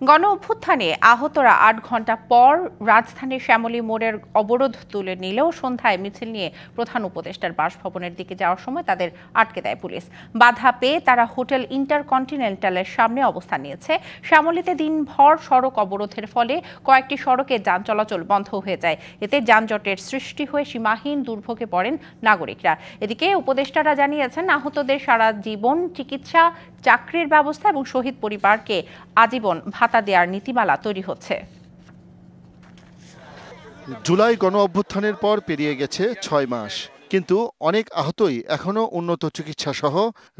গণ অভ্যুত্থানে আহতরা ৮ ঘণ্টা পর রাজধানীর শ্যামলী মোড়ের অবরোধ তুলে নিলেও সন্ধ্যায় মিছিল নিয়ে প্রধান উপদেষ্টার বাসভবনের দিকে যাওয়ার সময় তাদের আটকে দেয় পুলিশ। বাধা পেয়ে তারা হোটেল ইন্টারকন্টিনেন্টালের সামনে অবস্থান নিয়েছে। শ্যামলীতে দিনভর সড়ক অবরোধের ফলে কয়েকটি সড়কে যান চলাচল বন্ধ হয়ে যায়। এতে যানজটের সৃষ্টি হয়ে সীমাহীন দুর্ভোগে পড়েন নাগরিকরা। এদিকে উপদেষ্টারা জানিয়েছেন, আহতদের সারা জীবন চিকিৎসা, চাকরির ব্যবস্থা এবং শহীদ পরিবারকে আজীবন ভাতা দেওয়ার নীতিমালা তৈরি হচ্ছে। জুলাই গণ অভ্যুত্থানের পর পেরিয়ে গেছে ৬ মাস, কিন্তু অনেক আহতই এখনো উন্নত চিকিৎসা সহ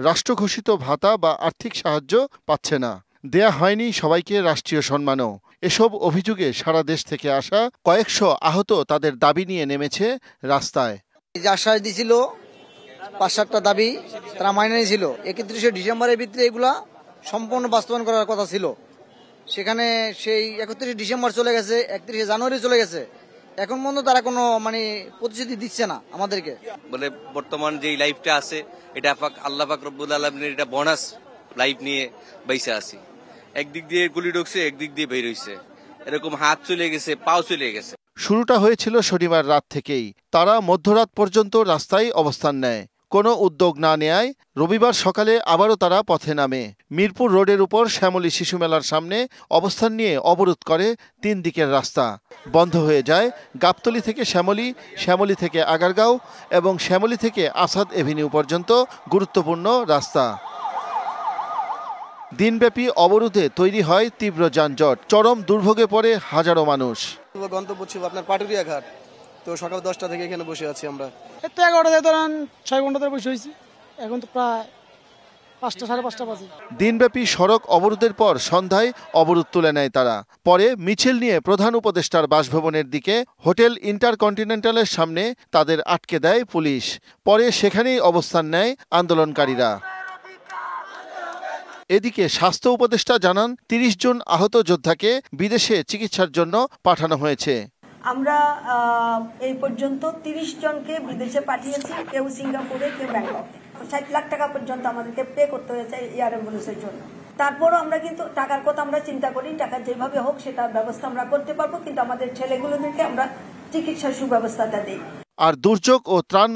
রাষ্ট্রঘোষিত ভাতা বা আর্থিক সাহায্য পাচ্ছে না। দেয়া হয়নি সবাইকে রাষ্ট্রীয় সম্মানও। এসব অভিযোগে সারা দেশ থেকে আসা কয়েকশো আহত তাদের দাবি নিয়ে নেমেছে রাস্তায়। যে আশ্বাস দিয়েছিল ৫-৭টা দাবি তারা মাইনে নিয়েছিল, ৩১শে ডিসেম্বরের ভিতরে এগুলা সম্পূর্ণ বাস্তবায়ন করার কথা ছিল। সেখানে সেই ৩১শে ডিসেম্বর চলে গেছে, ৩১শে জানুয়ারি চলে গেছে, এখন পর্যন্ত তারা কোনো প্রতিশ্রুতি দিচ্ছে না আমাদেরকে। বলে বর্তমান যে লাইফটা আছে এটা আল্লাহ পাক রব্বুল আলামিনের এটা বোনাস লাইফ নিয়ে বাইসে আছি। একদিক দিয়ে গুলি ঢুকছে, একদিক দিয়ে বের হইছে, এরকম হাত চলে গেছে, পাও চলে গেছে। শুরুটা হয়েছিল শনিবার রাত থেকেই। তারা মধ্যরাত পর্যন্ত রাস্তায় অবস্থান নেয়। কোনো উদ্যোগ না নেয়ায় রবিবার সকালে আবারও তারা পথে নামে। মিরপুর রোডের উপর শ্যামলী শিশু মেলার সামনে অবস্থান নিয়ে অবরোধ করে ৩ দিকের রাস্তা। বন্ধ হয়ে যায় গাবতলী থেকে শ্যামলী, শ্যামলী থেকে আগারগাঁও এবং শ্যামলী থেকে আসাদ এভিনিউ পর্যন্ত গুরুত্বপূর্ণ রাস্তা। দিনব্যাপী অবরোধে তৈরি হয় তীব্র যানজট। চরম দুর্ভোগে পড়ে হাজারো মানুষ। গন্তব্য ছিল আপনার পাটুরিয়া ঘাট, তো সকাল 10টা থেকে এখানে বসে আছি আমরা। এত 11টা ধরেন 6 ঘন্টা ধরে বসে হয়েছি, এখন তো প্রায় 5টা, সাড়ে 5টা বাজে। দিনব্যাপী সড়ক অবরোধের পর সন্ধ্যায় অবরোধ তুলে নেয় তারা। পরে মিছিল নিয়ে প্রধান উপদেষ্টার বাসভবনের দিকে হোটেল ইন্টারকন্টিনেন্টালের সামনে তাদের আটকে দেয় পুলিশ। পরে সেখানেই অবস্থান নেয় আন্দোলনকারীরা। এদিকে স্বাস্থ্য উপদেষ্টা জানান, 30 জন আহত যোদ্ধাকে বিদেশে চিকিৎসার জন্য পাঠানো হয়েছে। আমরা এই পর্যন্ত 30 জনকে বিদেশে পাঠিয়েছি, কেউ সিঙ্গাপুরে, কেউ ব্যাংককে। 60 লাখ টাকা পর্যন্ত আমাদেরকে পে করতে হয়েছে এয়ার অ্যাম্বুলেন্সের জন্য। তারপরও আমরা কিন্তু টাকার কথা আমরা চিন্তা করি, টাকা যেভাবে হোক সেটার ব্যবস্থা আমরা করতে পারবো, কিন্তু আমাদের ছেলেগুলোদেরকে আমরা চিকিৎসার সুব্যবস্থাটা দিই। আর দুর্যোগ ও ত্রাণ